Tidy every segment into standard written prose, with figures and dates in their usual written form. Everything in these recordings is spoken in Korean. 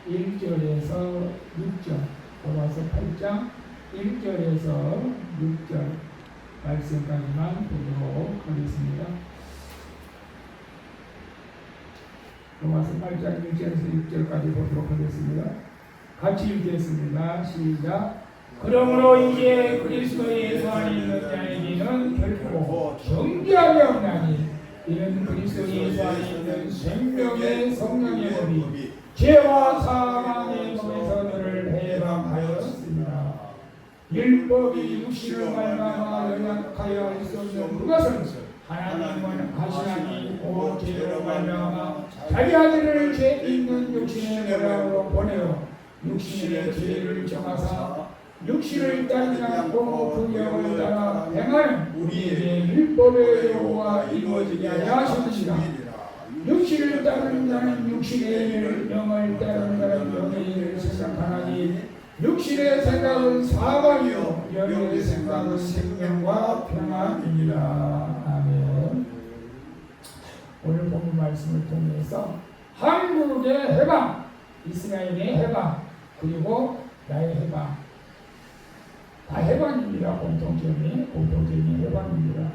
1절에서 6절, 로마서 8장 1절에서 6절 말씀까지만 보도록 하겠습니다. 로마서 8장 1절에서 6절까지 보도록 하겠습니다. 같이 읽겠습니다. 시작. 그러므로 이제 그리스도 예수 안에 있는 자에게는 결코 정죄함이 없나니 이는 그리스도 예수 안에 있는 생명의 성령의 법이 죄와 사망의 몸에서 너를 해방하였습니다. 율법이 육신을 말미암아 연약하여 할 수 없는 그것은 하나님은 하시나니 곧 죄로 말미암아 자기 아들을 죄 있는 육신의 모양으로 보내어 육신의 죄를 정하사 육신을 따르지 않고 그 영을 따라 행하는 우리에게 율법의 요구가 이루어지게 하려 하셨느니라. 육신을 따르는 자는 육신의 일을, 영을 따르는 자는 영의 일을 생각하나니 육신의 생각은 사망이요 영의 생각은 생명과 평안입니다. 아멘. 오늘 본문 말씀을 통해서 한국의 해방, 이스라엘의 해방, 그리고 나의 해방, 다 해방입니다. 공통점이 해방입니다.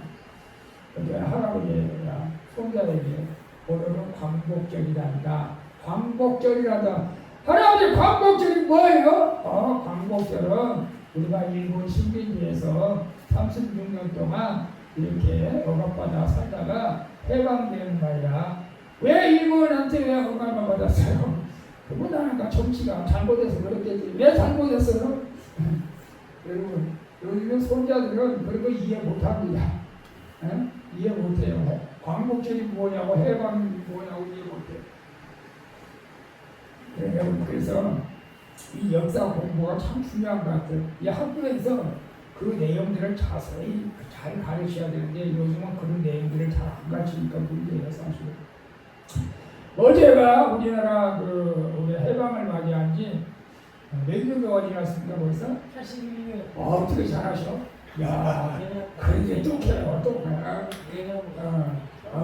그런데 할아버지가 손자에게 오늘은 광복절이란다. 광복절이란다. 할아버지 광복절이 뭐예요? 광복절은 우리가 일본 식민지에서 36년 동안 이렇게 억압받아 살다가 해방되는 말이야. 왜 일본한테 왜 억압을 받았어요? 그보다는 정치가 잘못해서 그렇겠지. 왜 잘못했어요? 여러분, 요즘 손자들은 그런 거 이해 못합니다. 이해 못해요. 광복절이 뭐냐고 해방이 뭐냐고 이해 못해요. 여러분, 그래서 이 역사 공부가 참 중요한 것 같아요. 이 학교에서 그 내용들을 자세히 잘 가르쳐야 되는데 요즘은 그런 내용들을 잘 안 가르치니까 문제예요, 사실. 어제가 우리나라 우리 해방을 맞이한 지 몇 년이 지났습니까, 벌써? 81년. 어떻게 잘하셔? 야, 그게 똑해요, 똑해.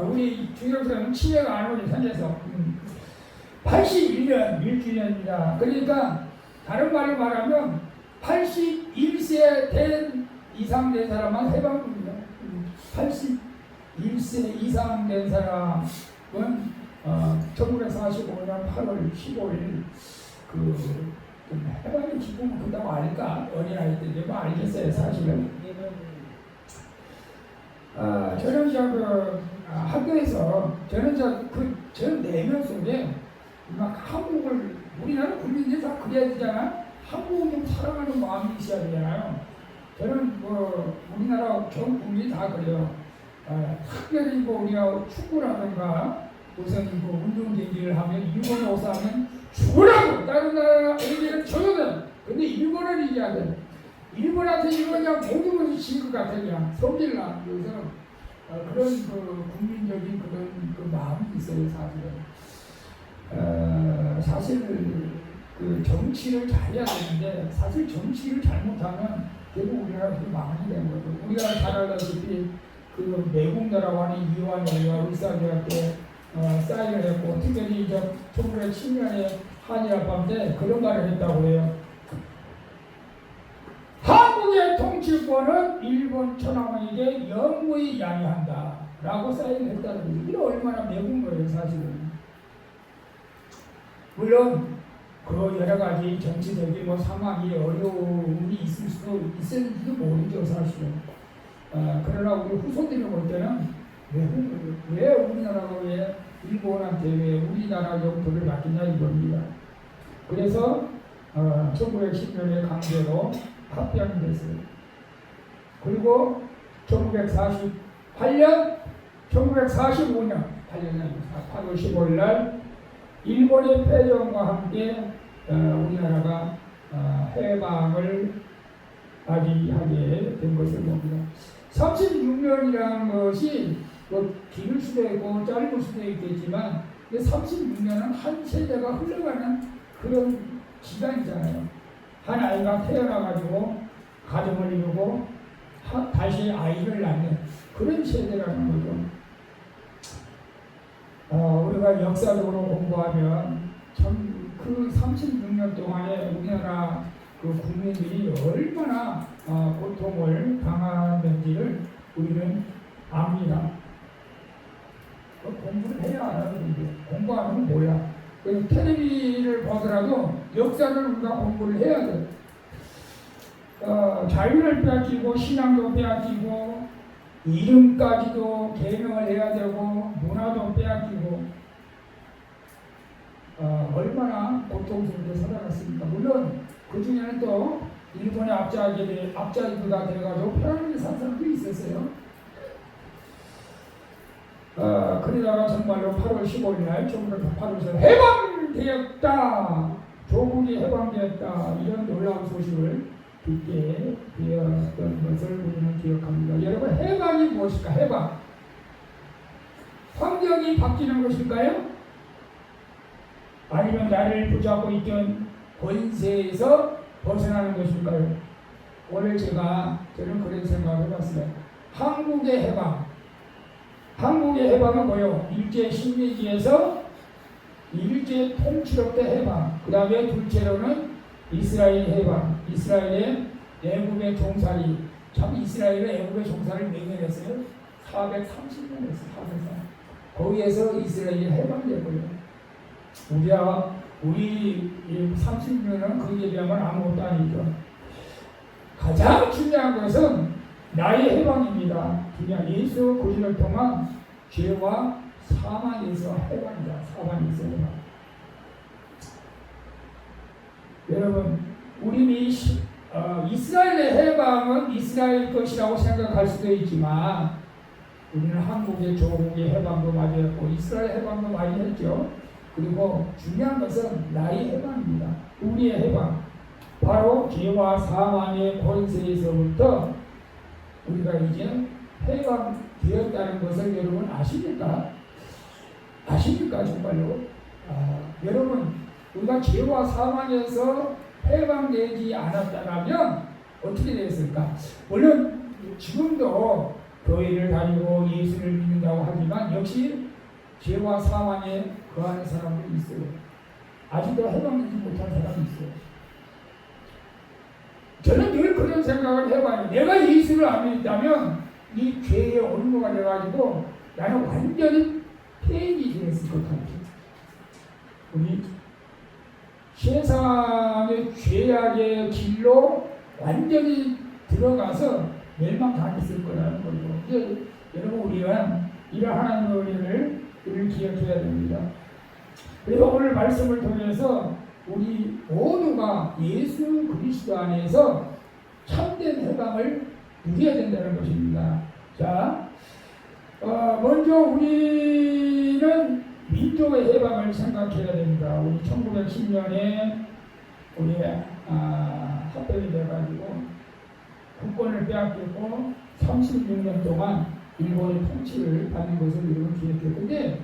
우리 중학생은 치매가 안 오지, 현재서. 81년 1주년입니다. 그러니까 다른 말로 말하면 81세 이상 된 사람만 해방입니다. 81세 이상 된 사람은 1945년 8월 15일 해방의 기쁨을 그다고 알까? 어린아이 때 뭐 알겠어요, 사실은. 저는 학교에서 저 내면 속에 막 한국을 우리나라 국민들이 다 그래야 되잖아. 한국을 좀 사랑하는 마음이 있어야 되잖아요. 저는 우리나라 전 국민이 다 그래요. 특별히 우리가 축구라든가 우선 운동 경기를 하면 일본에 오서 하면 죽으라고 다른 나라 애들은 져거든. 근데 일본을 이겨야 돼. 일본한테 이거 그냥 모든 것이 질 것 같아. 그냥 성질나. 그래서 그런 국민적인 그런 마음이 있어요, 사실은. 사실 정치를 잘해야 되는데 사실 정치를 잘못하면 결국 우리나라 망하게 되는 거죠. 우리가 잘 알다시피 외국 나라와 하는 이완회와 울산대학교 사인을 했고, 특별히 1910년에 한일합방 때 그런 말을 했다고 해요. 한국의 통치권은 일본 천황왕에게 영무히 양해한다 라고 사인을 했다는 거죠. 이게 얼마나 매운 거예요, 사실은. 물론 여러 가지 정치적인 상황이 어려움이 있을 수도 있을지도 모르죠, 사실은. 그러나 우리 후손들이 볼 때는 왜 우리나라가 왜 일본한테 왜 우리나라 영토를 맡기냐 이겁니다. 그래서 1910년에 강제로 합병이 됐어요. 그리고 1945년 8월 15일 날 일본의 패전과 함께 우리나라가 해방을 맞이하게 된 것을 봅니다. 36년이라는 것이 길 수도 있고 짧을 수도 있겠지만 36년은 한 세대가 흘러가는 그런 기간이잖아요. 한 아이가 태어나가지고 가정을 이루고 다시 아이를 낳는 그런 세대라는 거죠. 우리가 역사적으로 공부하면 참 그 36년 동안에 우리나라 그 국민들이 얼마나 고통을 당하는지를 우리는 압니다. 공부를 해야 알아요. 공부하는 건 뭐야? 그래서 텔레비를 보더라도 역사를 우리가 공부를 해야 돼. 자유를 빼앗기고 신앙도 빼앗기고 이름까지도 개명을 해야 되고 문화도 빼앗기고 얼마나 고통스럽게 살아갔습니까? 물론 그 중에는 또 일본의 앞자기보다 돼가지고 편안하게 산 사람도 있었어요. 그러다가 정말로 8월 15일 날 1908년에 해방되었다, 조국이 해방되었다, 이런 놀라운 소식을 듣게 되었던 것을 우리는 기억합니다. 여러분, 해방이 무엇일까? 해방, 환경이 바뀌는 것일까요? 아니면 나를 붙잡고 있던 권세에서 벗어나는 것일까요? 오늘 저는 그런 생각을 해봤어요. 한국의 해방은 뭐요? 일제 식민지에서 일제 통치로부터 해방, 그 다음에 둘째로는 이스라엘 해방, 이스라엘의 애국의 종살이, 참 이스라엘의 애국의 종살이를 몇 년 했어요? 430년 했어요. 430년. 거기에서 이스라엘이 해방되고요. 우리 30년은 거기에 비하면 아무것도 아니죠. 가장 중요한 것은 나의 해방입니다. 그냥 예수 그리스도를 통한 죄와 사망에서 해방이다. 사망에서 해방. 여러분, 우리 이스라엘의 해방은 이스라엘 것이라고 생각할 수도 있지만 우리는 한국의 조국의 해방도 많이 했고 이스라엘 해방도 많이 했죠. 그리고 중요한 것은 나의 해방입니다. 우리의 해방, 바로 죄와 사망의 권세에서부터 우리가 이제 해방되었다는 것을 여러분 아십니까? 정말로? 여러분, 우리가 죄와 사망에서 해방되지 않았다면 어떻게 되었을까? 물론 지금도 교회를 다니고 예수를 믿는다고 하지만 역시 죄와 사망에 거하는 사람들이 있어요. 아직도 해방되지 못한 사람이 있어요. 저는 늘 그런 생각을 해봐요. 내가 예수를 안 믿다면 이 죄의 올무가 돼가지고 나는 완전히 폐인이 되었을 것 같아요. 우리 세상의 죄악의 길로 완전히 들어가서 멸망당했을 거라는 거죠. 여러분, 우리가 이런 하나님의 은혜를 기억해야 됩니다. 그래서 오늘 말씀을 통해서 우리 모두가 예수 그리스도 안에서 참된 해방을 누려야 된다는 것입니다. 자, 먼저 우리는 민족의 해방을 생각해야 됩니다. 우리 1910년에 우리 합병이 돼가지고 국권을 빼앗겼고 36년 동안 일본의 통치를 받는 것을 여러분 기억해요. 근데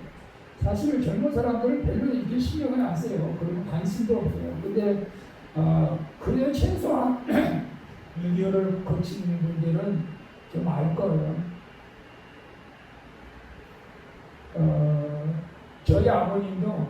사실 젊은 사람들은 별로 이렇게 신경을 안 써요. 그리고 관심도 없어요. 근데 그래도 최소한 6.25를 거친 분들은 좀 알 거예요. 저희 아버님도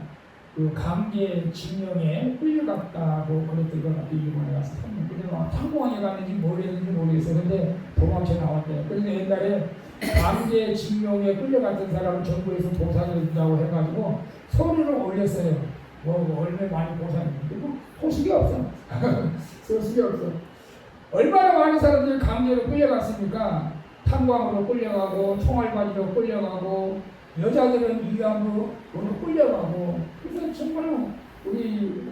그 강제징용에 끌려갔다고 그랬던 것 같아요. 일본에 가서 3년. 근데 창공항에 갔는지 뭘 했는지 모르겠어요. 근데 도망쳐 나왔대요. 그래서 옛날에 강제징용에 끌려갔던 사람을 정부에서 보상해준다고 해가지고 서류를 올렸어요. 얼마 많이 보상했는데 소식이 없어. 소식이 없어. 얼마나 많은 사람들이 강제로 끌려갔습니까? 탄광으로 끌려가고 총알바지로 끌려가고 여자들은 위안부로 끌려가고. 그래서 정말로 우리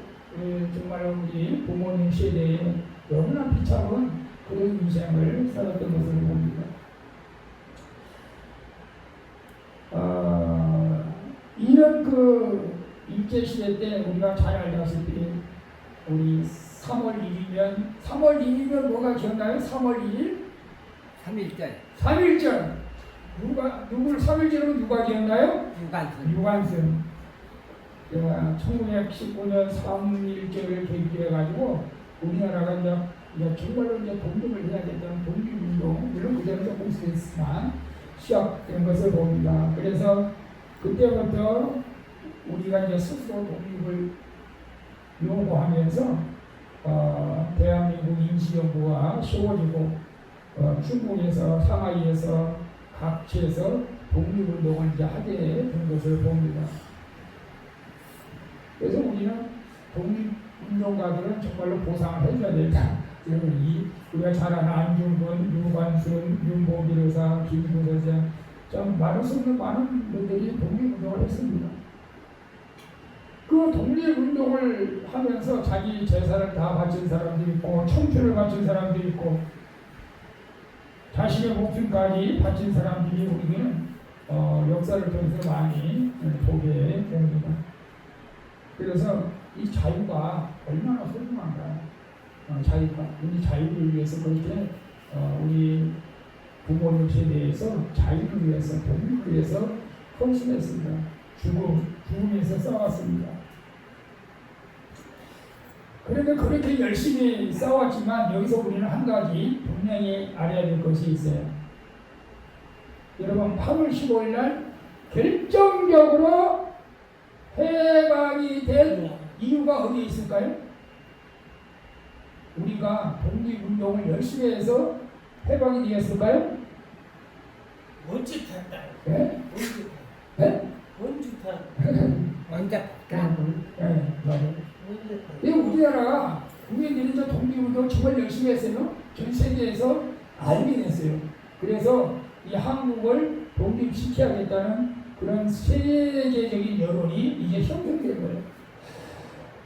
부모님 세대에 너무나 비참한 그런 인생을 살았던 것을 봅니다. 이런 그 일제시대 때 우리가 잘 알다시피 우리 3월 1일이면 뭐가 기억나요? 3월 1일? 3.1절. 누굴 3.1절은 누가 기억나요? 유관순. 1919년 3.1절을 계기해가지고 우리나라가 이제 정말로 독립을 해야 된다는 독립운동, 물론 그대로 조금 있었지만 시작된 것을 봅니다. 그래서 그때부터 우리가 이제 스스로 독립을 요구하면서 대한민국 임시정부가 쉬워지고 중국에서 상하이에서 각지에서 독립운동을 이제 하게 된 것을 봅니다. 그래서 우리는 독립운동가들은 정말로 보상을 해줘야 된다. 우리가 잘 아는 안중근, 유관순, 윤봉길 의사, 김구서장 참 많은 분들이 독립운동을 했습니다. 그 독립운동을 하면서 자기 재산을 다 바친 사람들이 있고 청춘을 바친 사람들이 있고 자신의 목숨까지 바친 사람들이 우리는 역사를 통해서 많이 보게 됩니다. 그래서 이 자유가 얼마나 소중한가. 자유가 우리 자유를 위해서 그렇게 우리 부모님 세대에서 자유를 위해서 독립을 위해서 헌신했습니다. 죽음에서 싸웠습니다. 그런데 그렇게 열심히 싸웠지만 여기서 우리는 한 가지 분명히 알아야 될 것이 있어요. 여러분 8월 15일 날 결정적으로 해방이 된 이유가 어디에 있을까요? 우리가 독립운동을 열심히 해서 해방이 되었을까요? 원주탄다. 네? 원주탄. 네? 원주탄. 네, 맞아요. 우리나라가 국민들이 독립운동 정말 열심히 했어요. 전 세계에서 알게 됐어요. 그래서 이 한국을 독립시켜야겠다는 그런 세계적인 여론이 이제 형성된 거예요.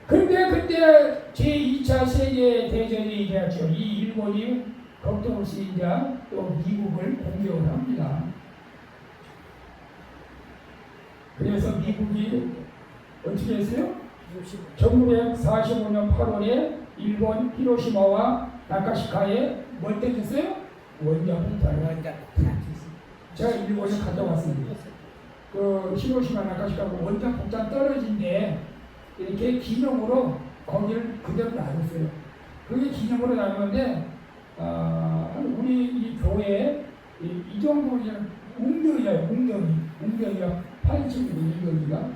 그런데 그때 제2차 세계대전이 일어났죠. 이 일본이 걱정 없이 이제 또 미국을 공격을 합니다. 그래서 미국이 어떻게 했어요? 1945년 8월에 일본 히로시마와 나카시카에 뭘 떼줬어요? 원자폭탄을. 제가 일본에 갔다 왔습니다. 그 히로시마 나카시카가 원자폭탄 떨어진데 이렇게 기념으로 거기를 그대로 놔뒀어요. 그게 기념으로 놔뒀는데 우리 이 교회 이 정도면 웅덩이야. 웅덩이가 8층이고 웅덩이가.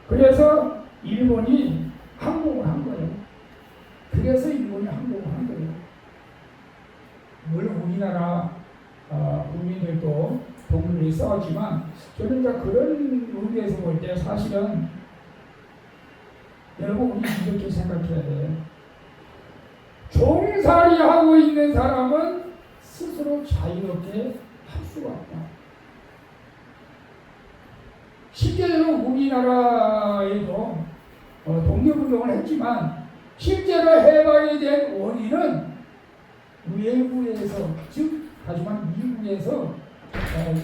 그래서 일본이 항복을 한 거예요. 그래서 일본이 항복을 한 거예요. 물론 우리나라 국민들도 독립을 싸웠지만 저는 이제 그런 의미에서 볼 때 사실은 여러분 우리 이렇게 생각해야 돼요. 종살이 하고 있는 사람은 스스로 자유롭게 할 수가 없다. 실제로 우리나라에도 독립운동을 했지만 실제로 해방이 된 원인은 외부에서 즉 하지만 미국에서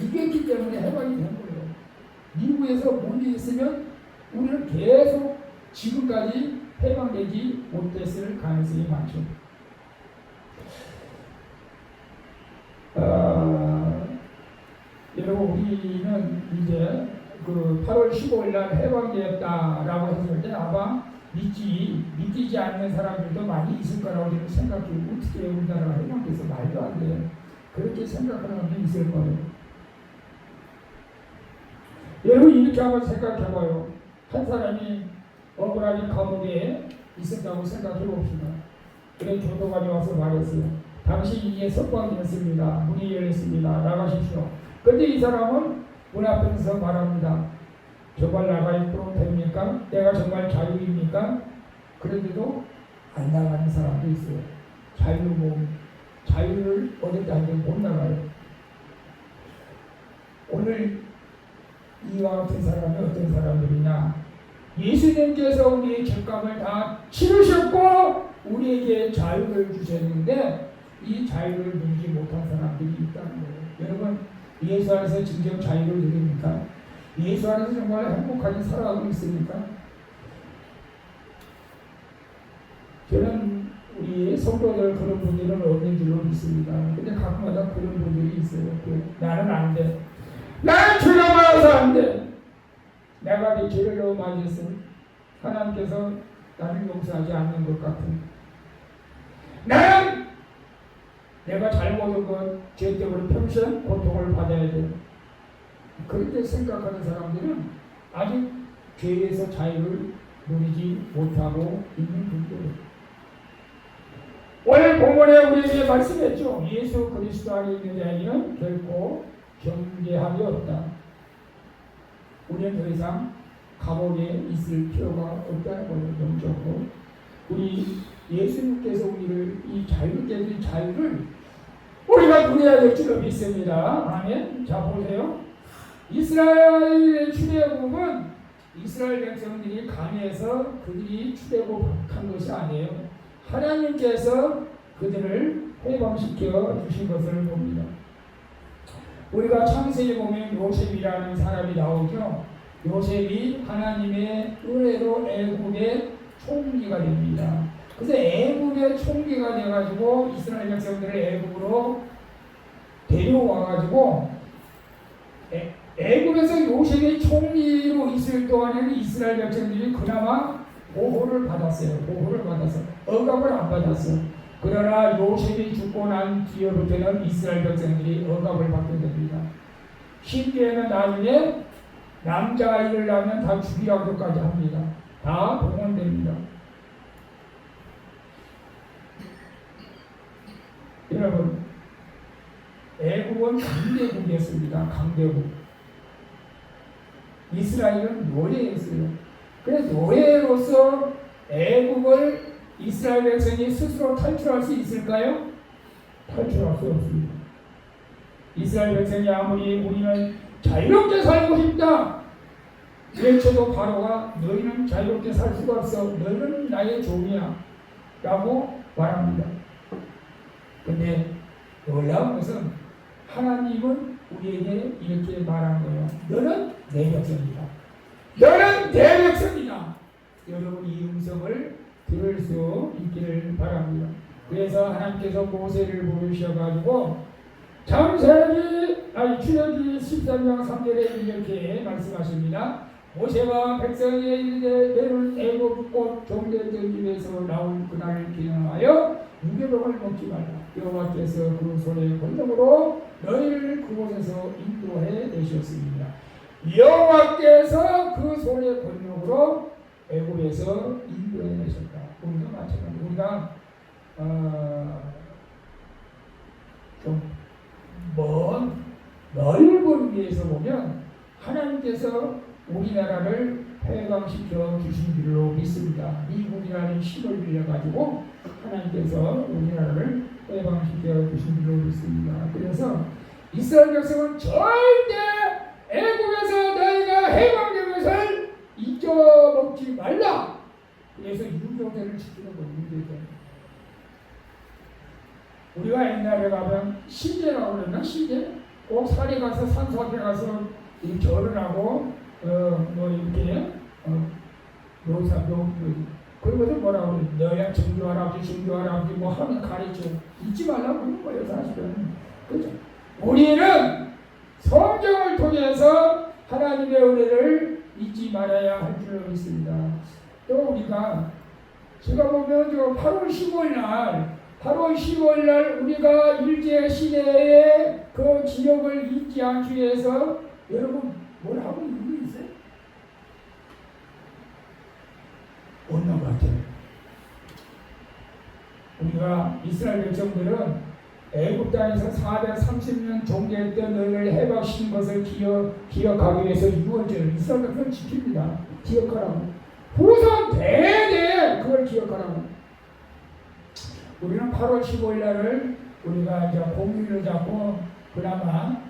이겼기 때문에 해방이 된 거예요. 미국에서 문제 있으면 우리는 계속 지금까지 해방되지 못했을 가능성이 많죠. 여러분 우리는 이제 그 8월 15일 날 해방되었다라고 했을 때 아마 믿기지 않는 사람들도 많이 있을 거라고 저는 생각해요. 어떻게 우리나라가 해방돼서 말도 안 돼요. 그렇게 생각하는 사람이 있을 거예요. 여러분 이렇게 한번 생각해봐요. 한 사람이 억울하게 감옥에 있었다고 생각해 봅시다. 그래 교도관이 와서 말했어요. 당신 이제 석방되었습니다. 문이 열렸습니다. 나가십시오. 근데 이 사람은 문 앞에서 말합니다. 정말 나가도 됩니까? 내가 정말 자유입니까? 그런데도 안 나가는 사람도 있어요. 자유를 얻었다 하는데 못 나가요. 오늘 이와 같은 사람이 어떤 사람들이냐? 예수님께서 우리의 죄값을 다 치르셨고 우리에게 자유를 주셨는데 이 자유를 누리지 못한 사람들이 있다는 거예요. 여러분 예수 안에서 진정 자유를 누립니까? 예수 안에서 정말 행복하게 살아가고 있습니까? 저는 우리 성도들 그런 분들은 없는 줄로 믿습니다. 근데 가끔마다 그런 분들이 있어요. 나는 안 돼. 나는 죄가 많아서 안 돼. 내가 내 죄를 너무 많이 했어. 하나님께서 나를 용서하지 않는 것 같은. 나는 내가 잘못한 것, 죄 때문에 평생 고통을 받아야 돼. 그렇게 생각하는 사람들은 아직 죄에서 자유를 누리지 못하고 있는 분들. 오늘 본문에 우리에게 말씀했죠. 예수 그리스도 안에 있는 자에게는 결코 경계함이 없다. 우리는 더 이상 감옥에 있을 필요가 없다는 거예요. 영적으로. 우리 예수님께서 우리를 이 자유롭게 해준 자유를 우리가 누려야 될 줄로 믿습니다. 아멘. 자, 보세요. 이스라엘의 출애굽은 이스라엘 백성들이 강해서 그들이 출애굽한 것이 아니에요. 하나님께서 그들을 해방시켜 주신 것을 봅니다. 우리가 창세기에 보면 요셉이라는 사람이 나오죠. 요셉이 하나님의 은혜로 애굽의 총리가 됩니다. 그래서 애굽의 총리가 돼가지고 이스라엘 백성들을 애굽으로 데려와가지고 애굽에서 요셉이 총리로 있을 동안에는 이스라엘 백성들이 그나마 보호를 받았어요. 보호를 받아서 억압을 안 받았어요. 그러나 요셉이 죽고 난 뒤로부터는 이스라엘 백성들이 억압을 받게 됩니다. 심지어는 나중에 남자아이를 낳으면 다 죽이라고까지 합니다. 다 봉헌됩니다. 여러분, 애굽은 강대국이었습니다. 강대국. 이스라엘은 노예였어요. 그래서 노예로서 애굽을 이스라엘 백성이 스스로 탈출할 수 있을까요? 탈출할 수 없습니다. 이스라엘 백성이 아무리 우리는 자유롭게 살고 싶다 외쳐도 바로가 너희는 자유롭게 살 수가 없어. 너희는 나의 종이야 라고 말합니다. 근데 놀라운 것은 하나님은 우리에게 이렇게 말한 거예요. 너는 내 백성이다. 너는 내 백성이다. 여러분 이 음성을 들을 수 있기를 바랍니다. 그래서 하나님께서 모세를 부르셔가지고 창세기 출애굽기 13장 3절에 이렇게 말씀하십니다. 모세가 백성에게 이르되 너는 애굽 곧 종되던 집에서 나온 그날을 기념하여 무교병을 먹지 말라. 여호와께서 그 손의 권능으로 너희를 그곳에서 인도해 내셨습니다. 여호와께서 그 손의 권능으로 애굽에서 인도해 내셨다. 우리가 마찬가지로 우리가 좀 먼 넓은 위에서 보면 하나님께서 우리나라를 해방시켜 주신 줄로 믿습니다. 미국이라는 힘을 빌려가지고 하나님께서 우리나라를 해방시켜 주신 줄로 믿습니다. 그래서 이스라엘 백성은 절대 애굽에서 너희가 해방된 것을 잊어먹지 말라. 그래서 유교대를 지키는 거예요. 유교대. 우리가 옛날에 가면 시제라고 그랬나? 시제? 꼭 산에 가서 산소 앞에 가서 절을 하고 이렇게 노사 그리고서 뭐라고 그래? 너야 증조 할아버지 뭐 하면 가르쳐 잊지 말라고 그러는 거예요. 사실은. 그죠? 우리는 성경을 통해서 하나님의 은혜를 잊지 말아야 할 줄로 믿습니다. 또 우리가 제가 보면 8월 15일 날 우리가 일제 시대의 그 기억을 잊지 않기 위해서 여러분 뭘 하고 있는 게 있어요? 없는 것 같아요. 우리가 이스라엘 백성들은 애굽 땅에서 430년 종교했던 너희를 해방시킨 것을 기억하기 위해서 6월절 이스라엘 백성을 지킵니다. 기억하라고. 후손 대대 그걸 기억하라고. 우리는 8월 15일 날을 우리가 이제 공휴일을 잡고 그나마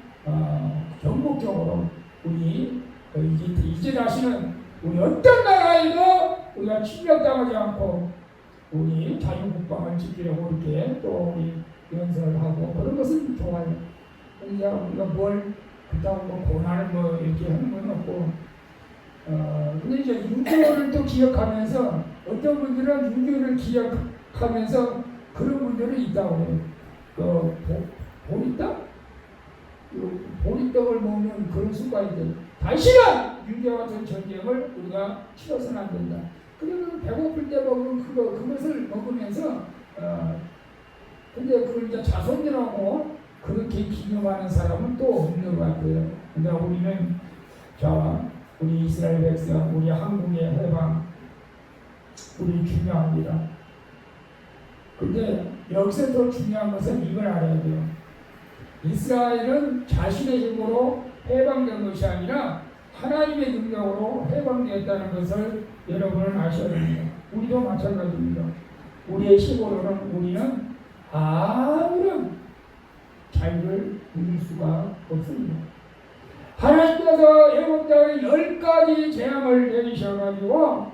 전국적으로 우리 이제 다시는 우리 어떤 나라에도 우리가 침략당하지 않고 우리 자유국방을 지키려고 이렇게 또 우리 연설을 하고 그런 것은 좋아요. 이제 우리가 뭘 그렇다고 뭐 고난을 뭐 이렇게 하는 건 없고 근데 이제 유교를 또 기억하면서 어떤 분들은 유교를 기억하면서 그런 분들은 있다고 해요. 보리떡? 보리떡을 먹는 그런 습관이들. 다시는 유교 같은 전쟁을 우리가 치러서는 안 된다. 그러면 배고플 때 먹는 그것을 먹으면서 근데 그걸 이제 자손들하고 그렇게 기념하는 사람은 또 없는 것 같아요. 근데 우리는 자 우리 이스라엘 백성, 우리 한국의 해방, 우리 중요합니다. 근데 여기서 더 중요한 것은 이걸 알아야 돼요. 이스라엘은 자신의 힘으로 해방된 것이 아니라 하나님의 능력으로 해방되었다는 것을 여러분은 아셔야 됩니다. 우리도 마찬가지입니다. 우리의 힘으로는 우리는 아무런 자유를 누릴 수가 없습니다. 하나님께서 애굽 땅에 10가지 재앙을 내리셔가지고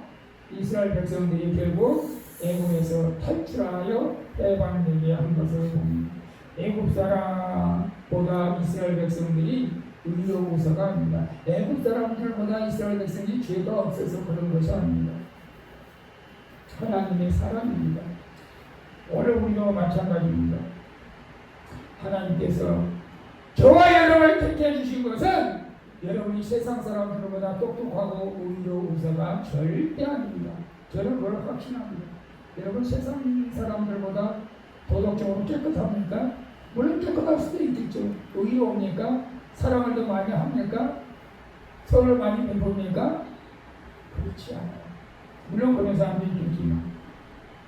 이스라엘 백성들이 결국 애굽에서 탈출하여 해방되게 한 것을 봅니다. 애굽 사람보다 이스라엘 백성들이 의로우서가 아닙니다. 애굽 사람들보다 이스라엘 백성이 죄가 없어서 그런 것이 아닙니다. 하나님의 사랑입니다. 오늘 우리도 마찬가지입니다. 하나님께서 저와 여러분을 택해 주신 것은 여러분이 세상 사람들보다 똑똑하고 의로우서가 절대 아닙니다. 저는 그걸 확신합니다. 여러분 세상 사람들보다 도덕적으로 깨끗합니까? 물론 깨끗할 수도 있겠죠. 의로웁니까? 사랑을 더 많이 합니까? 선을 많이 베풉니까? 그렇지 않아요. 물론 그런 사람들이 있지만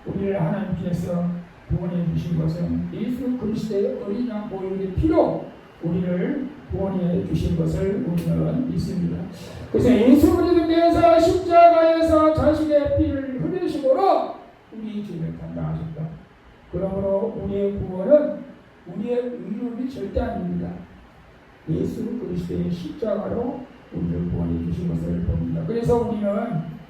우리를 하나님께서 구원해 주신 것은 예수 그리스도의 어린 양 보혈의 피로 우리를 구원해 주신 것을 우리는 믿습니다. 그래서 예수 그리스도께서 십자가에서 자신의 피를 흘리심으로 우리의 죄를 담당하셨다. 그러므로 우리의 구원은 우리의 의로움이 절대 아닙니다. 예수 그리스도의 십자가로 우리를 구원해 주신 것을 봅니다. 그래서 우리는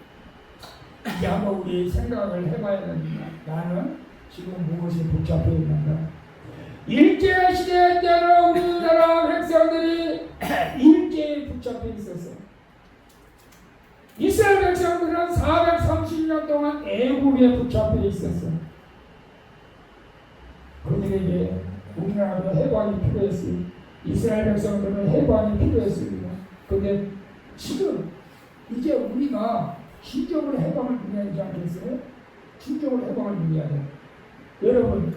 이제 한번 우리 생각을 해봐야 됩니다. 나는 지금 무엇이 복잡해 있는가? 일제시대 때는 우리나라 백성들이 일제에 붙잡혀 있었어. 이스라엘 백성들은 430년 동안 애국에 붙잡혀 있었어. 그들에게 우리나라도 해방이 필요했어요. 이스라엘 백성들은 해방이 필요했습니다. 그런데 지금 이제 우리가 진정으로 해방을 누려야 되지 않겠어요? 진정으로 해방을 누려야 돼요. 여러분,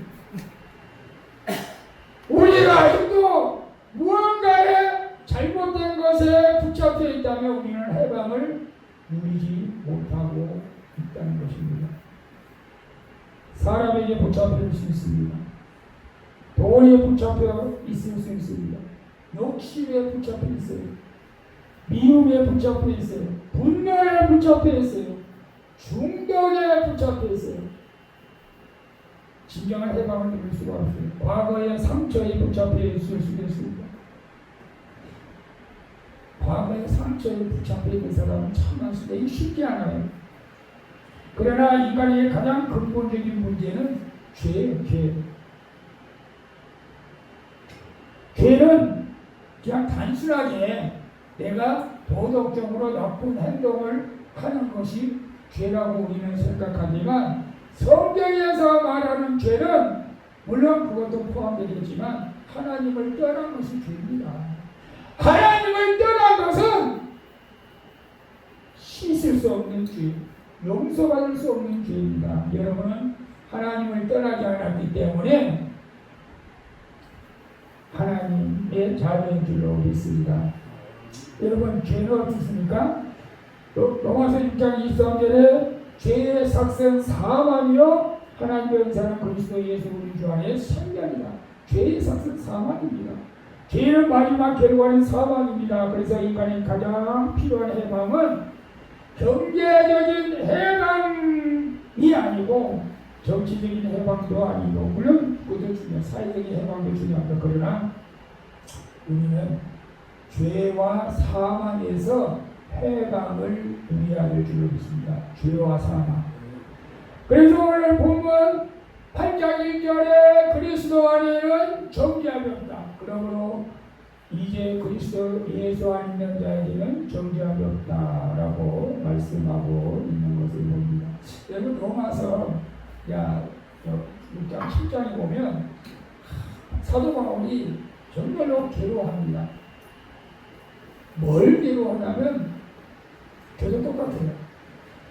우리가 아직도 무언가에 잘못된 것에 붙잡혀 있다면 우리는 해방을 누리지 못하고 있다는 것입니다. 사람에게 붙잡혀 있을 수 있습니다. 돈에 붙잡혀 있을 수 있습니다. 욕심에 붙잡혀 있어요. 미움에 붙잡혀 있어요. 분노에 붙잡혀 있어요. 중독에 붙잡혀 있어요. 진정한 해방을 누릴 수가 없어요. 과거의 상처에 붙잡혀 있을 수도 있습니다. 과거의 상처에 붙잡혀 있는 사람은 참 많습니다. 이게 쉽지 않아요. 그러나 인간의 가장 근본적인 문제는 죄예요. 죄. 죄는 그냥 단순하게 내가 도덕적으로 나쁜 행동을 하는 것이 죄라고 우리는 생각하지만 성경에서 말하는 죄는 물론 그것도 포함되겠지만 하나님을 떠난 것이 죄입니다. 하나님을 떠난 것은 씻을 수 없는 죄, 용서받을 수 없는 죄입니다. 여러분은 하나님을 떠나지 않았기 때문에 하나님의 자녀인 줄로 믿습니다. 여러분 죄는 없으십니까? 로마서 6장 23절에 죄의 삭은 사망이요 하나님의 은사는 그리스도 예수 우리 주 안에 생명이다. 죄의 삭은 사망입니다. 죄의 마지막 결과는 사망입니다. 그래서 인간의 가장 필요한 해방은 경제적인 해방이 아니고 정치적인 해방도 아니고 물론 그것도 중요해요. 사회적인 해방도 중요합니다. 그러나 우리는 죄와 사망에서 해방을 누려야 될 줄로 믿습니다. 죄와 사망. 그래서 오늘 본문 8장 1절에 그리스도 안에는 정죄함이 없다. 그러므로 이제 그리스도 예수 안에 있는 자에게는 정죄함이 없다라고 말씀하고 있는 것을 봅니다. 여러분 로마서 6장 7장에 보면 사도 바울이 정말로 괴로워합니다. 뭘 괴로워하냐면 계속 똑같아요.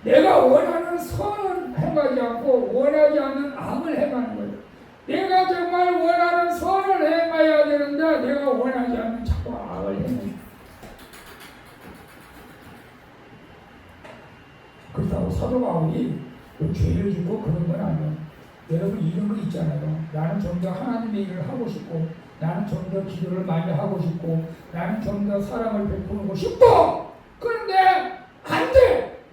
내가 원하는 선은 행하지 않고 원하지 않는 악을 행하는 거예요. 내가 정말 원하는 선을 행해야 되는데 내가 원하지 않는 자꾸 악을 행해요. 그렇다고 사도 바울이 그 죄를 짓고 그런 건 아니에요. 여러분 이런 거 있잖아요. 나는 좀 더 하나님의 일을 하고 싶고, 나는 좀 더 기도를 많이 하고 싶고, 나는 좀 더 사랑을 베푸고 싶고, 그런데 안 돼.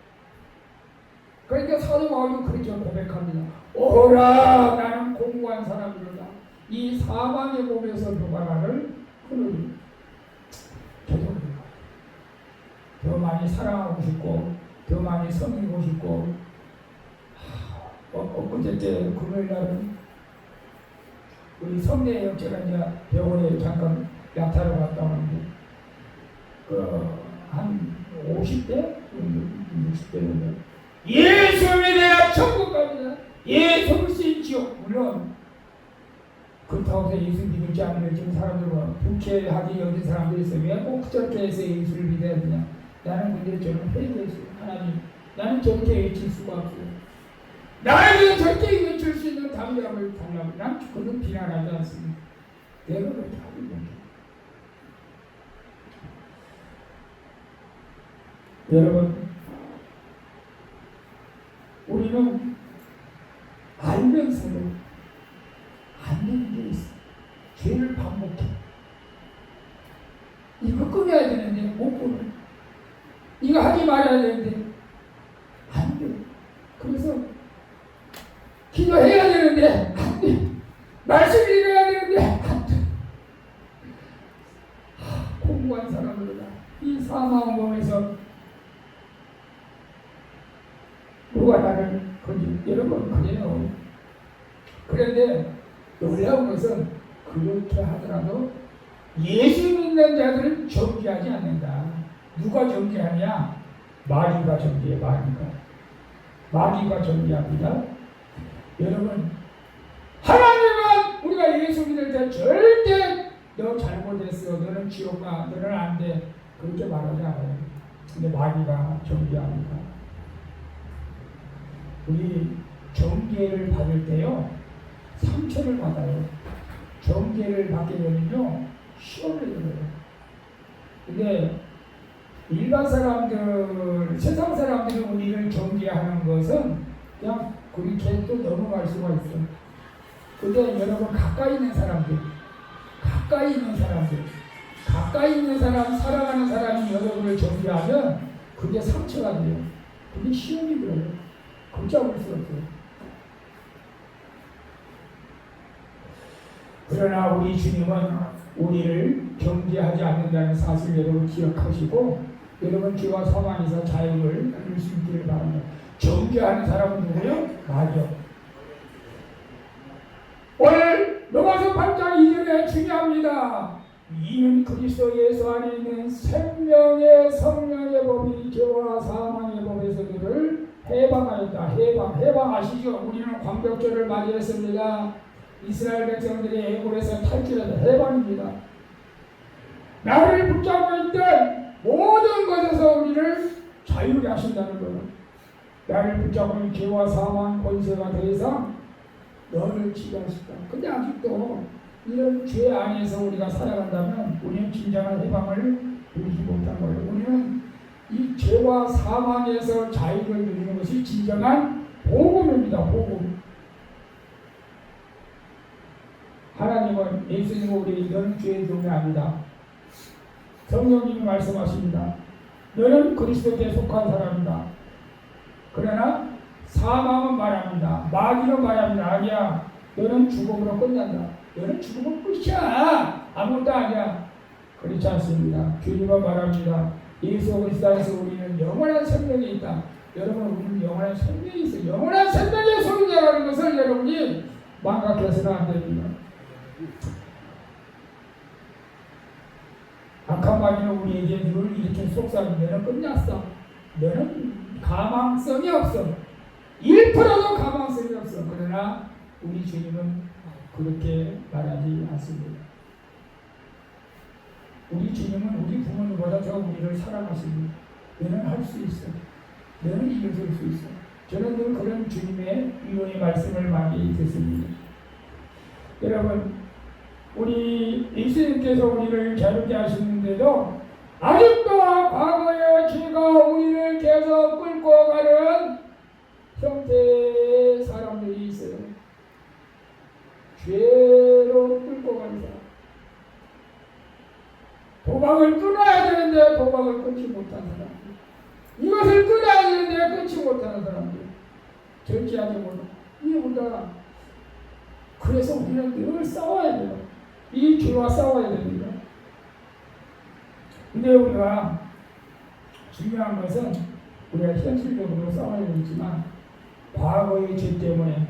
그러니까 사도 바울은 그렇게 고백합니다. 오라, 나는 공고한 사람이로다. 이 사망의 몸에서 누가 나를 끊으리. 계속 더 많이 사랑하고 싶고, 더 많이 섬기고 싶고. 어저께 금요일날은 우리 성례 제가 이제 병원에 잠깐 약탈을 갔다 왔는데 한 50대? 60대인데 예수 믿어야 천국 갑니다. 예수 믿으신 지옥. 물론 그렇다고 해서 예수 믿을지 안 믿을지 사람들은 불쾌하게 여긴 사람들이 있어요. 왜 꼭 저렇게 해서 예수를 믿어야 되냐. 나는 근데 저는 회개했어요. 하나님, 나는 저렇게 외칠 수가 없어요. 나에게 절대 외칠 수 있는 담력을 달라고. 난 그건 비난하지 않습니다. 내가 그렇게 하고 있는 게. 여러분, 우리는 알면서도 안 되는 게 있어. 죄를 반복해. 이거 끊어야 되는데 못 끊어. 이거 하지 말아야 되는데 안 돼. 그래서 기도해야 되는데 안 돼. 말씀 읽어야 되는데 안 돼. 공부한 사람으로다. 이 사망 몸에서 누가 나를 건지. 여러분 그래요. 그런데 놀라운 것은 그렇게 하더라도 예수 믿는 자들은 정죄하지 않는다. 누가 정죄하냐? 마귀가 정죄해. 마귀가 정죄합니다. 여러분, 하나님은 우리가 예수 믿을 때 절대 너 잘못했어, 너는 지옥 가, 너는 안 돼, 그렇게 말하지 않아요. 근데 마귀가 정죄합니다. 우리 정죄를 받을 때요, 상처를 받아요. 정죄를 받게 되면요, 시험을 들어요. 근데 일반 사람들, 세상 사람들이 우리를 정죄하는 것은 그냥 그렇게 또 넘어갈 수가 있어. 근데 여러분, 가까이 있는 사람, 사랑하는 사람이 여러분을 정죄하면 그게 상처가 돼요. 그게 시험이 들어요. 붙잡을 수 없어요. 그러나 우리 주님은 우리를 정죄하지 않는다는 사실 여러분 기억하시고, 여러분 죄와 사망에서 자유를 얻을 수 있기를 바랍니다. 정죄하는 사람은 누구요? 맞아. 오늘 로마서 8장 2절에 중요합니다. 이는 그리스도 예수 안에 있는 생명의 성령의 법이 죄와 사망의 법에서 그를 해방하였다. 해방 아시죠? 우리는 광복절을 맞이했습니다. 이스라엘 백성들이 애굽에서 탈출해서 해방입니다. 나를 붙잡고 있던 모든 것에서 우리를 자유케 하신다는 거예요. 나를 붙잡고 있는 죄와 사망 권세가 더 이상 너를 지배할 수 있다. 근데 아직도 이런 죄 안에서 우리가 살아간다면 우리는 진정한 해방을 누리지 못한 거예요. 우리는 이 죄와 사망에서 자유를 누리는 것이 진정한 복음입니다. 복음. 하나님은 예수님은 우리 너는 죄의 종이 아니다. 성령님이 말씀하십니다. 너는 그리스도께 속한 사람이다. 그러나 사망은 말합니다. 마귀는 말합니다. 아니야. 너는 죽음으로 끝난다. 너는 죽음은 끝이야. 아무것도 아니야. 그렇지 않습니다. 주님은 말합니다. 예수 그리스도 안에서 우리는 영원한 생명이 있다. 여러분, 우리는 영원한 생명이 있어요. 영원한 생명의 소유자라는 것을 여러분이 망각해서는 안 됩니다. 악한 마귀는 우리에게 늘 이렇게 속삭이는 너는 끝났어. 너는 가망성이 없어. 1%도 가망성이 없어. 그러나 우리 주님은 그렇게 말하지 않습니다. 우리 주님은 우리 부모님보다 더 우리를 사랑하십니다. 너는 할 수 있어. 너는 이겨줄 수 있어. 저는 늘 그런 주님의 위로의 말씀을 많이 듣습니다. 여러분, 우리 예수님께서 우리를 자유케 하시는데도 아직도 과거의 죄가 우리를 계속 끌고 가는 도박을 끊어야 되는데 도박을 끊지 못한 사람들, 이것을 끊어야 되는데 끊지 못하는 사람들, 절제하지 못하는, 이게 우리가, 그래서 우리는 늘 싸워야 돼요. 이 죄와 싸워야 됩니다. 근데 우리가 중요한 것은 우리가 현실적으로 싸워야 되지만 과거의 죄 때문에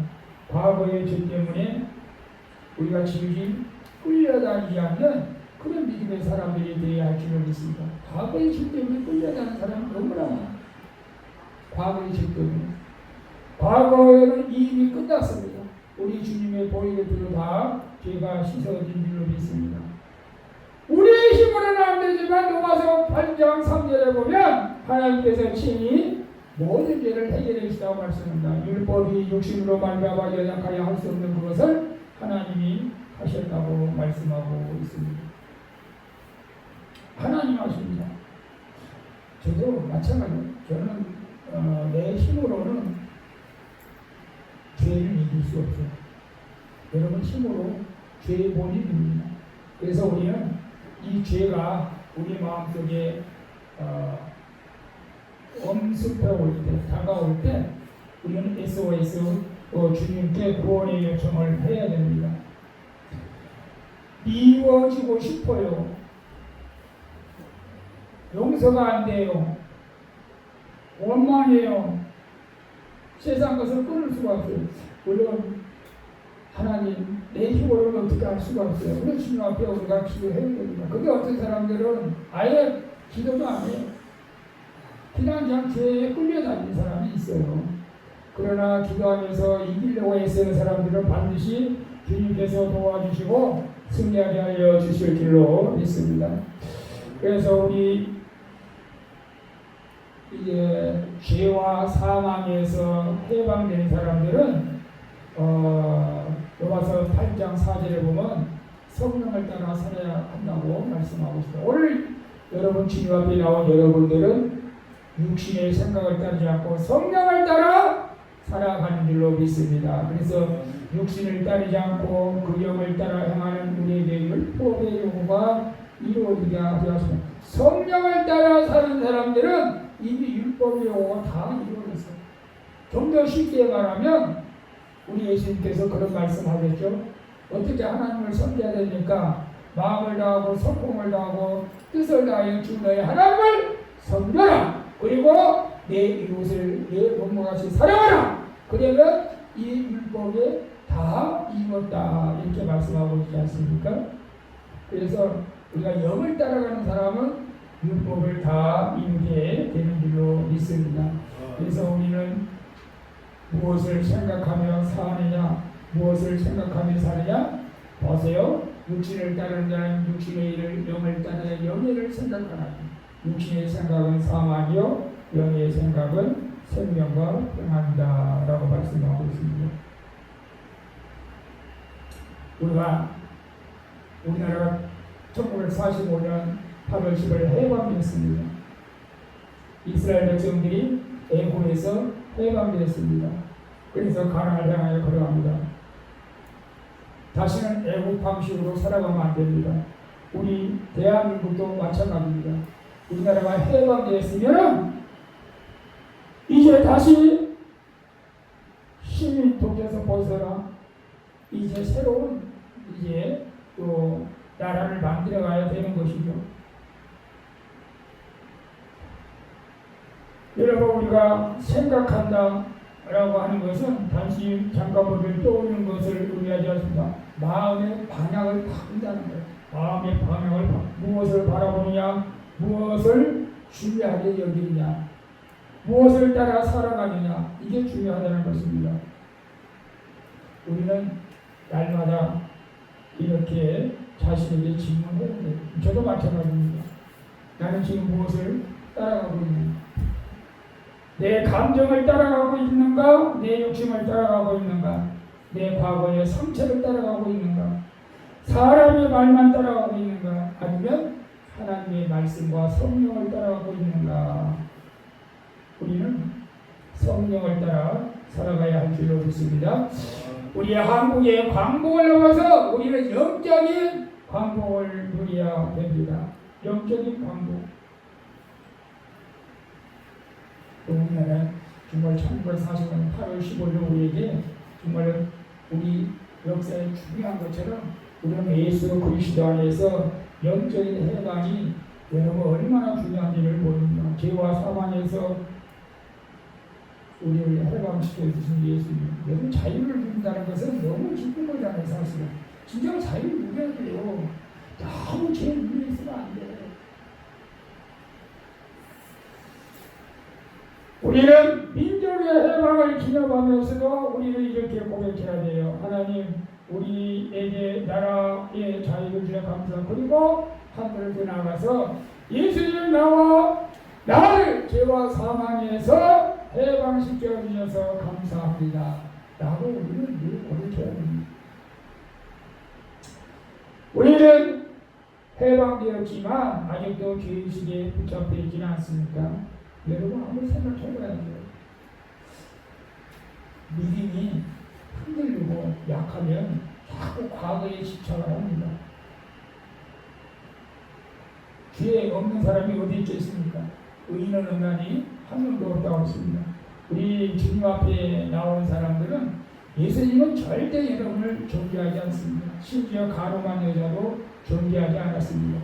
우리가 지금 끌려다니지 않는 그런 믿음의 사람들이 되어야 할 줄을 믿습니다. 과거의 죄 때문에 끌려다니는 사람은 너무나 많아요. 과거의 죄 때문에. 과거에는 이미 끝났습니다. 우리 주님의 보혈로 다 죄가 씻어진 줄로 믿습니다. 우리의 힘으로는 안 되지만 로마서 8장 3절에 보면 하나님께서 친히 모든 죄를 해결해 주시다고 말씀합니다. 율법이 욕심으로 말미암아 연약하여 할 수 없는 그것을 하나님이 하셨다고 말씀하고 있습니다. 하나님 하십니다. 저도 마찬가지로 저는 내 힘으로는 죄를 이길 수 없어요. 여러분 힘으로 죄의 본인입니다. 그래서 우리는 이 죄가 우리 마음속에 엄습해 올 때, 다가올 때 우리는 SOS 주님께 구원의 요청을 해야 됩니다. 미워지고 싶어요. 용서가 안 돼요. 원망해요. 세상 것을 끊을 수가 없어요. 물론 하나님 내 힘으로는 어떻게 할 수가 없어요. 그래서 주님 앞에 우리가 기도해야 됩니다. 근데 어떤 사람들은 아예 기도도 안 해요. 그냥 죄에 끌려다니는 사람이 있어요. 그러나 기도하면서 이기려고 애쓰는 사람들은 반드시 주님께서 도와주시고 승리하게 하여 주실 줄로 믿습니다. 그래서 우리 이제 죄와 사망에서 해방된 사람들은 로마서 8장 4절에 보면 성령을 따라 살아야 한다고 말씀하고 있습니다. 오늘 여러분 주님 앞에 나온 여러분들은 육신의 생각을 따르지 않고 성령을 따라 살아가는 줄로 믿습니다. 그래서 육신을 따르지 않고 그 영을 따라 행하는 우리에게 율법의 요구가 이루어지게 하셨습니다. 성령을 따라 사는 사람들은 이미 율법의 요구가 다 이루어졌어요. 좀 더 쉽게 말하면 우리 예수님께서 그런 말씀하셨죠. 어떻게 하나님을 섬겨야 되니까 마음을 다하고 성품을 다하고 뜻을 다하여 주 너의 하나님을 섬겨라. 그리고 내 이웃을 내 몸과같이 사랑하라. 그러면 이 율법에 다 이뤘다. 이렇게 말씀하고 있지 않습니까? 그래서 우리가 영을 따라가는 사람은 율법을 다 이루게 되는 줄로 믿습니다. 그래서 우리는 무엇을 생각하며 사느냐, 무엇을 생각하며 사느냐? 보세요. 육신을 따르는 자는 육신의 일을, 영을 따르는 영의 일을 생각하나니 육신의 생각은 사망이요 영의 생각은 생명과 평안이다 라고 말씀하고 있습니다. 우리나라가 1945년 8월 10일 해방됐습니다. 이스라엘 백성들이 애굽에서 해방됐습니다. 그래서 가나안을 향하여 걸어갑니다. 다시는 애굽 방식으로 살아가면 안 됩니다. 우리 대한민국도 마찬가지입니다. 우리나라가 해방되었으면 이제 다시 시민 독재에서 벗어나 이제 새로운 이제 또 나라를 만들어가야 되는 것이죠. 여러분 우리가 생각한다 라고 하는 것은 단지 잠깐만을 떠오르는 것을 의미하지 않습니다. 마음의 방향을 바꾼다는 거예요. 마음의 방향을 무엇을 바라보느냐, 무엇을 중요하게 여기느냐, 무엇을 따라 살아가느냐, 이게 중요하다는 것입니다. 우리는 날마다 이렇게 자신에게 질문해야 돼요. 저도 마찬가지입니다. 나는 지금 무엇을 따라가고 있는가? 내 감정을 따라가고 있는가? 내 욕심을 따라가고 있는가? 내 과거의 상처를 따라가고 있는가? 사람의 말만 따라가고 있는가? 아니면 하나님의 말씀과 성령을 따라가고 있는가? 우리는 성령을 따라 살아가야 할 줄로 믿습니다. 우리 한국의 광복을 넘어서 우리는 영적인 광복을 누려야 됩니다. 영적인 광복. 우리나라는 정말 1945년 8월 15일 우리에게 정말 우리 역사에 중요한 것처럼 우리는 예수 그리스도 안에서 영적인 해방이 여러분 얼마나 중요한지를 모릅니다. 죄와 사망에서 우리를 해방시켜 주신 예수님, 여러분 자유를 준다는 것은 너무 기쁜 거잖아요. 사실은 진정 자유를 누려야 돼요. 너무 죄 누려 있으면 안 돼. 우리는 민족의 해방을 기념하면서도 우리는 이렇게 고백해야 돼요. 하나님, 우리에게 나라의 자유를 주여 감사. 그리고 하늘을 더 나가서 예수님 나와 나를 죄와 사망에서 해방시켜 주셔서 감사합니다. 라고 우리는 늘 고백해야 됩니다. 우리는 해방되었지만 아직도 죄의식에 붙잡혀 있지는 않습니까? 여러분 한번 생각해봐야죠. 믿음이 흔들리고 약하면 자꾸 과거에 집착을 합니다. 죄 없는 사람이 어디 있겠습니까? 의인은 없나니 한 명도 없다고 했습니다. 우리 주님 앞에 나온 사람들은 예수님은 절대 여러분을 존귀하지 않습니다. 심지어 가늠한 여자도 존귀하지 않았습니다.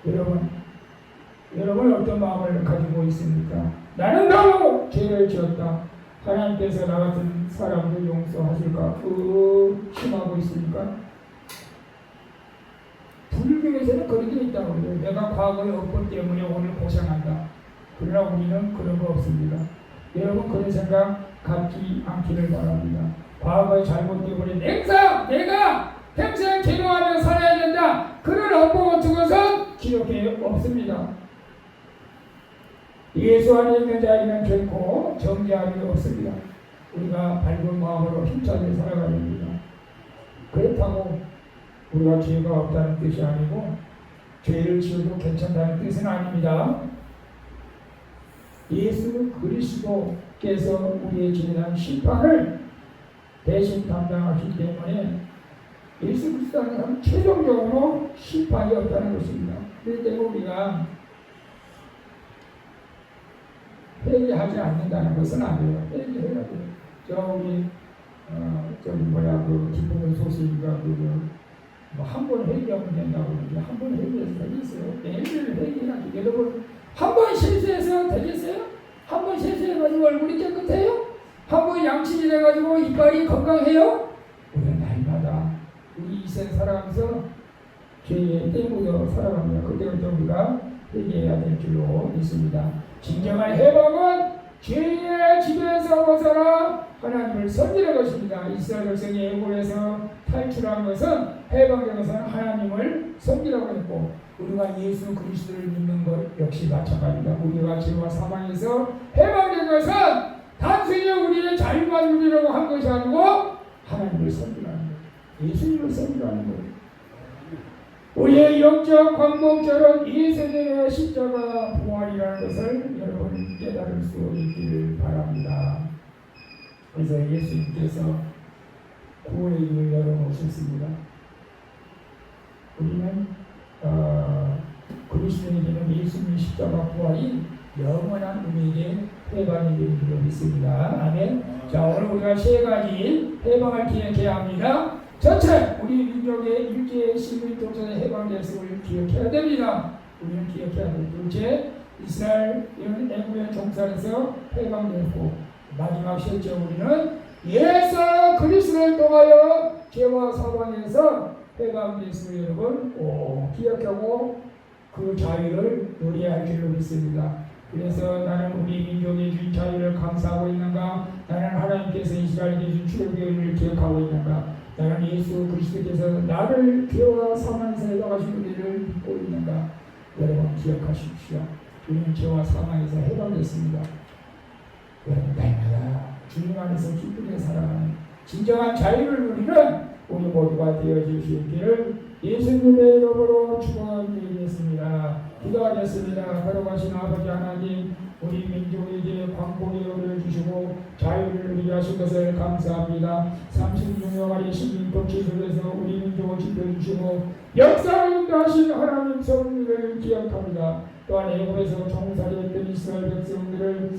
여러분 어떤 마음을 가지고 있습니까? 나는 너무 죄를 지었다. 하나님께서 나 같은 사람을 용서하실까? 의심하고 있습니까? 불교에서는 그런 게 있다고 그래요. 내가 과거의 업권 때문에 오늘 고생한다. 그러나 우리는 그런 거 없습니다. 여러분 그런 생각 갖지 않기를 바랍니다. 과거의 잘못 때문에 내가 평생 죄로하며 살아야 된다. 그런 업권 같은 것은 기록에 없습니다. 예수 안에 있는 자에게는 결코 정죄함이 없습니다. 우리가 밝은 마음으로 힘차게 살아가야 됩니다. 그렇다고 우리가 죄가 없다는 뜻이 아니고 죄를 지어도 괜찮다는 뜻은 아닙니다. 예수 그리스도께서 우리의 죄에 대한 심판을 대신 담당하시기 때문에 예수 그리스도는 최종적으로 심판이 없다는 것입니다. 그렇기 때문에 우리가 회개하지 않는다는 것은 아니에요. 회개해야 돼요. 기쁨의 소식인가 한 번 회개하면 된다고 그러는데 한 번 회개해서 되겠어요? 매일매일 회개해야지. 여러분 한 번 실수해서 되겠어요? 한 번 실수해가지고 얼굴이 깨끗해요? 한 번 양치질 해가지고 이빨이 건강해요? 우리는 날마다 우리 이 생 살아가면서 죄에 때묻어 살아갑니다. 그때부터 우리가 회개해야 될 줄로 믿습니다. 진정한 해방은 죄의 지배에서 벗어나 하나님을 섬기는 것입니다. 이스라엘 백성이 애굽에서 탈출한 것은 해방된 것은 하나님을 섬기라고 했고 우리가 예수 그리스도를 믿는 것 역시 마찬가지입니다. 우리가 죄와 사망에서 해방된 것은 단순히 우리의 자유만 누리려고 한 것이 아니고 하나님을 섬기라는 거예요. 예수님을 섬기라는 거예요. 우리의 영적 광복절은 이 세대의 십자가 부활이라는 것을 여러분 깨달을 수 있기를 바랍니다. 그래서 예수님께서 구원의 길을 열어놓으셨습니다. 우리는 그리스도인에게는 예수님의 십자가 부활이 영원한 우리에게 해방이 되는 줄로 믿습니다. 아멘. 자, 오늘 우리가 세 가지 해방을 기억해야 합니다. 첫째, 우리 민족의 일제 시민 독선에 해방됐음을 기억해야 됩니다. 우리는 기억해야 됩니다. 둘째, 이스라엘 애굽의 종살에서 해방됐고 마지막 셋째, 우리는 예수 그리스도를 통하여 죄와 사망에서 해방됐음을 여러분 꼭 기억하고 그 자유를 누려야 할 줄로 믿습니다. 그래서 나는 우리 민족의 준 자유를 감사하고 있는가? 나는 하나님께서 이스라엘에게 준 출애굽을 기억하고 있는가? 나는 예수 그리스도께서 나를 죄와 사망에서 해방하신 은혜를 믿고 있는가? 여러분 기억하십시오. 우리는 죄와 사망에서 해방됐습니다. 여러분 날마다 주님 안에서 기쁘게 살아가는 진정한 자유를 누리는 우리 모두가 되어질 수 있기를 예수님의 이름으로 축원드리겠습니다. 기도하겠습니다. 걸어가신 아버지 하나님, 우리 민족에게 광복의 은혜를 주시고 자유를 누리게 하신 것을 감사합니다. 36년간의 식민독재 속에서 우리 민족을 지켜주시고 역사를 인도하신 하나님 성령을 기억합니다. 또한 애굽에서 종살이했던 이스라엘 백성들을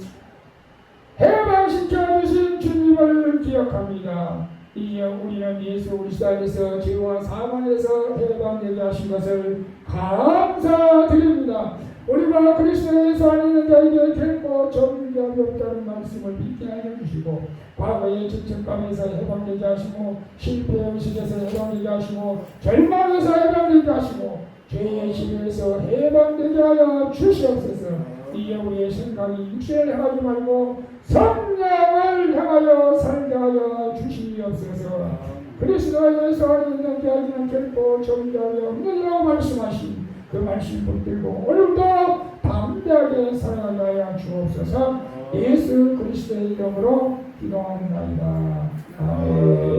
해방시켜 주신 주님을 기억합니다. 이제 우리는 예수 그리스도 안에서 죄와 사망에서 해방되게 하신 것을 감사드립니다. 우리가 그리스도에서 안에 있는 자에게 결코 정죄함이 없다는 말씀을 믿게 하여 주시고 과거의 죄책감에서 해방되게 하시고 실패의 의식에서 해방되게 하시고 절망에서 해방되게 하시고 죄의 시비에서 해방되게 하여 주시옵소서. 이제 우리의 생각이 육신을 향하지 말고 성령을 향하여 살게 하여 주시옵소서. 그리스도에서 안에 있는 자에게는 결코 정죄함이 없느니라고 말씀하신 그 말씀 붙들고 오늘도 담대하게 살아가게 하여 주옵소서. 예수 그리스도의 이름으로 기도합니다. 아멘.